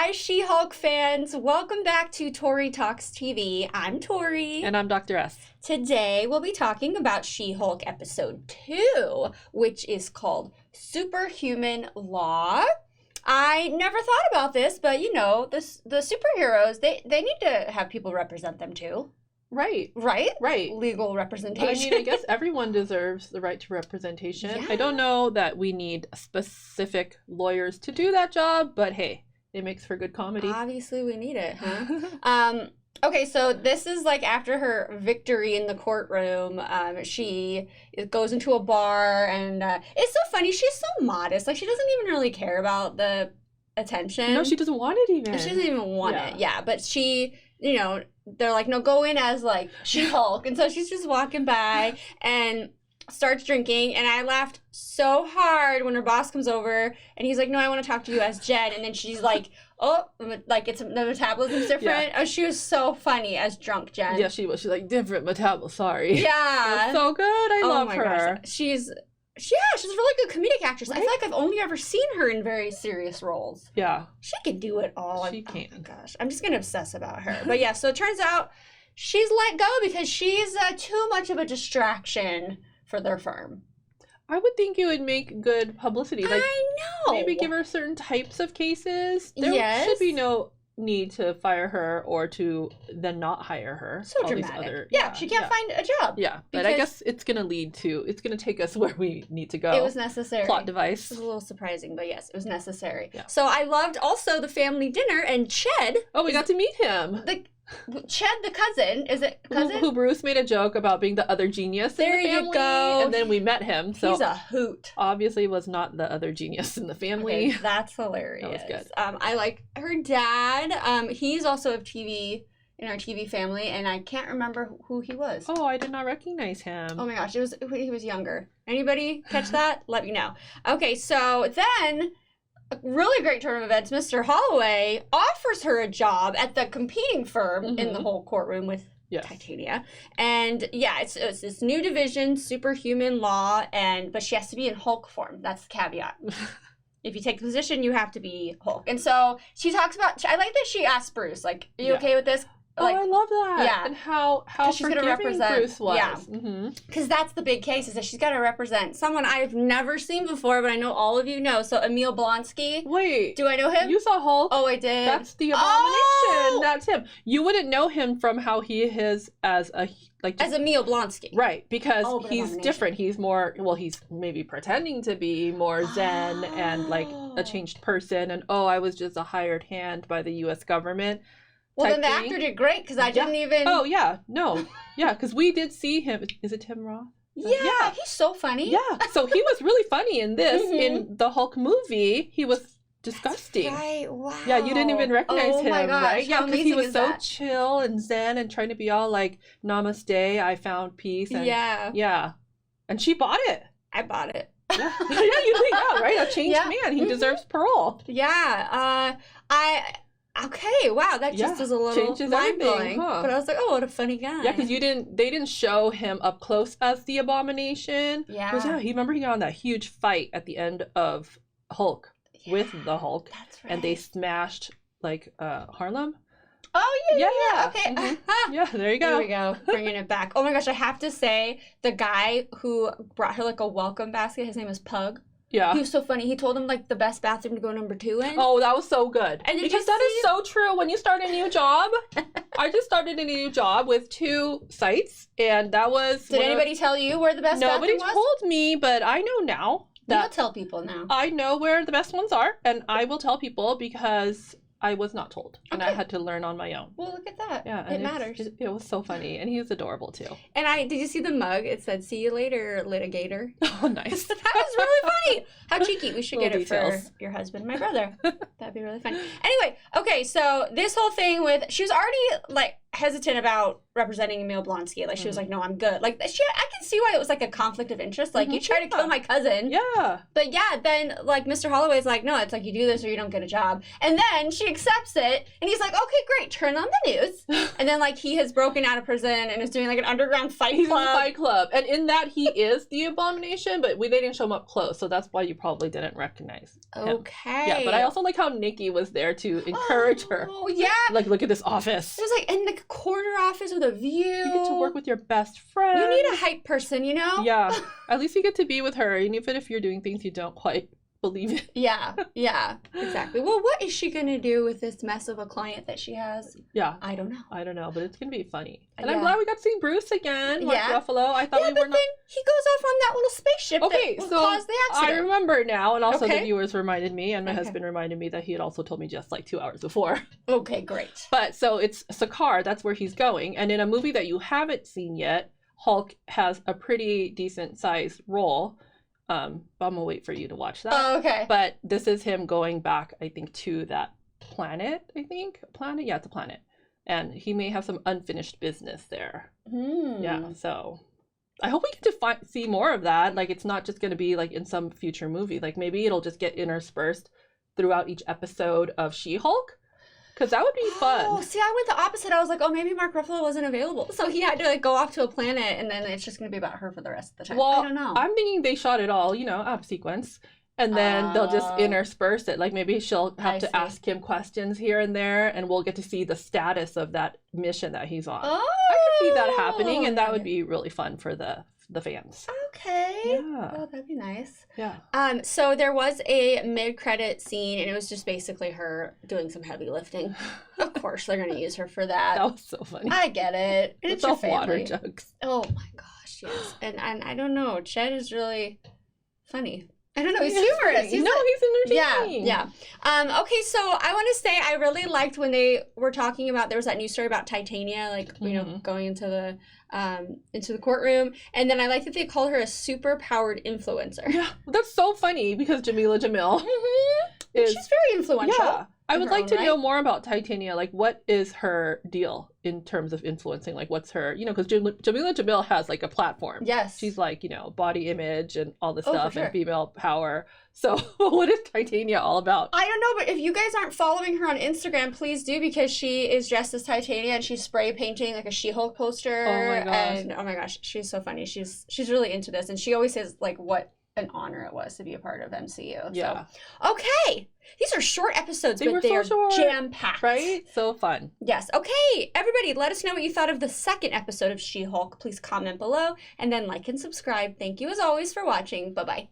Hi, She-Hulk fans. Welcome back to Tori Talks TV. I'm Tori. And I'm Dr. S. Today, we'll be talking about She-Hulk episode 2, which is called Superhuman Law. I never thought about this, but you know, the superheroes, they need to have people represent them too. Right. Right? Legal representation. I guess everyone deserves the right to representation. Yeah. I don't know that we need specific lawyers to do that job, but hey, it makes for good comedy. Obviously, we need it, huh? Okay, so this is like after her victory in the courtroom. She goes into a bar, and it's so funny. She's so modest. Like, she doesn't even really care about the attention. No, she doesn't want it even. She doesn't even want it. Yeah, but she, you know, they're like, no, go in as like She-Hulk, and so she's just walking by and starts drinking, and I laughed so hard when her boss comes over, and he's like, no, I want to talk to you as Jen, and then she's like, oh, like it's the metabolism's different. Yeah. Oh, she was so funny as drunk Jen. Yeah, she was. She's like, different metabolism, sorry. Yeah. It was so good. I love her. Gosh. She's a really good comedic actress. Right? I feel like I've only ever seen her in very serious roles. Yeah. She can do it all. She can. Oh my gosh. I'm just going to obsess about her. But yeah, so it turns out she's let go because she's too much of a distraction for their firm. I would think it would make good publicity. Like, I know. Maybe give her certain types of cases. There should be no need to fire her or to then not hire her. So dramatic. She can't find a job. Yeah, but I guess it's going to take us where we need to go. It was necessary. Plot device. It was a little surprising, but yes, it was necessary. Yeah. So I loved also the family dinner, and Ched. Oh, we got to meet him. Ched, the cousin, is it cousin? Who Bruce made a joke about being the other genius in the family. There you go. And then we met him. So he's a hoot. Obviously was not the other genius in the family. Okay, that's hilarious. That was good. I like her dad. He's also in our TV family, and I can't remember who he was. Oh, I did not recognize him. Oh my gosh, he was younger. Anybody catch that? Let me know. Okay, so then a really great turn of events. Mr. Holloway offers her a job at the competing firm in the whole courtroom with Titania. And yeah, it's this new division, Superhuman Law, but she has to be in Hulk form. That's the caveat. If you take the position, you have to be Hulk. And so she talks about, I like that she asked Bruce, like, are you okay with this? Like, I love that. Yeah. And how she's gonna forgiving Bruce was. Yeah. Because that's the big case, is that she's got to represent someone I've never seen before, but I know all of you know. So Emil Blonsky. Wait. Do I know him? You saw Hulk? Oh, I did. That's the Abomination. Oh! That's him. You wouldn't know him from how he is as Emil Blonsky. Right, because he's different. He's more, he's maybe pretending to be more zen and like a changed person. And I was just a hired hand by the U.S. government. Well, then the actor did great, because I didn't even... Oh, yeah. No. Yeah, because we did see him. Is it Tim Roth? Yeah, he's so funny. Yeah, so he was really funny in this. In the Hulk movie, he was disgusting. That's right, wow. Yeah, you didn't even recognize him, my gosh, right? Yeah, because he was so that? chill and zen and trying to be all like, namaste, I found peace. And, yeah. And she bought it. I bought it. Yeah, you think that, right? A changed man. He deserves parole. Yeah, okay, wow, that just is a little mind-blowing. Huh? But I was like, what a funny guy. Yeah, because they didn't show him up close as the Abomination. Yeah. Because, remember he got on that huge fight at the end of Hulk with the Hulk. That's right. And they smashed, like, Harlem. Oh, yeah. Okay. Yeah, there you go. There we go. Bringing it back. Oh, my gosh, I have to say, the guy who brought her, like, a welcome basket, his name is Pug. Yeah. He was so funny. He told him, like, the best bathroom to go number 2 in. Oh, that was so good. And because that is so true. When you start a new job, I just started a new job with 2 sites, and that was... Did anybody tell you where the best bathroom was? Nobody told me, but I know now. You'll tell people now. I know where the best ones are, and I will tell people because I was not told, and I had to learn on my own. Well, look at that. Yeah, it matters. It was so funny, and he was adorable too. And did you see the mug? It said, "See you later, litigator." Oh, nice. That was really funny. How cheeky. We should get it details. for your husband and my brother. That'd be really fun. Anyway, okay, so this whole thing with, she was already, like, hesitant about representing Emil Blonsky. Like, she was like, no, I'm good. Like, I can see why it was like a conflict of interest. Like, you try to kill my cousin. Yeah. But yeah, then like Mr. Holloway's like, no, it's like you do this or you don't get a job. And then she accepts it, and he's like, okay, great, turn on the news. And then like he has broken out of prison and is doing like an underground fight He's club. in the Fight Club, and in that he is the Abomination, but they didn't show him up close, so that's why you probably didn't recognize him. Okay. Yeah, but I also like how Nikki was there to encourage her. Oh yeah. Like, look at this office. It was like in the corner office with a view. You get to work with your best friend. You need a hype person, you know? Yeah. At least you get to be with her, and even if you're doing things you don't quite believe in. Yeah, exactly. Well, what is she gonna do with this mess of a client that she has? Yeah. I don't know. I don't know, but it's gonna be funny. And Yeah. I'm glad we got to see Bruce again, Mark Ruffalo. I thought Yeah, we but were not. then he goes off on that little spaceship Okay, that so caused the I accident. remember now, and also Okay. the viewers reminded me, and my Okay. husband reminded me that he had also told me just like 2 hours before. Okay, great. But so it's Sakaar, that's where he's going. And in a movie that you haven't seen yet, Hulk has a pretty decent sized role. But I'm gonna wait for you to watch that. Oh, okay. But this is him going back, I think, to that planet, Planet? Yeah, it's a planet. And he may have some unfinished business there. Yeah, so I hope we get to see more of that. Like, it's not just going to be like in some future movie. Like, maybe it'll just get interspersed throughout each episode of She-Hulk. Because that would be fun. Oh, see, I went the opposite. I was like, oh, maybe Mark Ruffalo wasn't available. So he had to like go off to a planet, and then it's just going to be about her for the rest of the time. Well, I don't know. I'm thinking they shot it all, out of sequence. And then they'll just intersperse it. Like, maybe she'll have to ask him questions here and there, and we'll get to see the status of that mission that he's on. Oh, I could see that happening, and that would be really fun for the fans. Okay. Yeah. Oh, that'd be nice. Yeah. So there was a mid-credit scene, and it was just basically her doing some heavy lifting. Of course, they're gonna use her for that. That was so funny. I get it. It's your all water family. jugs. Oh my gosh, yes. And I don't know. Chet is really funny. I don't know. He's humorous. He's entertaining. Yeah. Okay, so I want to say I really liked when they were talking about, there was that news story about Titania, like, you know, going into the courtroom. And then I like that they called her a super powered influencer. Yeah, that's so funny because Jamila Jamil is... She's very influential. Yeah. I would like to right? know more about Titania. Like, what is her deal in terms of influencing? Like, what's her, because Jamila Jamil has, like, a platform. Yes. She's, like, body image and all this Oh, for stuff sure. and female power. So, what is Titania all about? I don't know, but if you guys aren't following her on Instagram, please do, because she is dressed as Titania and she's spray painting, like, a She-Hulk poster. Oh, my gosh. And, oh, my gosh, she's so funny. She's really into this. And she always says, like, what an honor it was to be a part of MCU. Yeah. So, okay. These are short episodes, They were but they so are short. jam-packed. Right? So fun. Yes. Okay, everybody, let us know what you thought of the second episode of She-Hulk. Please comment below, and then like and subscribe. Thank you as always for watching. Bye-bye.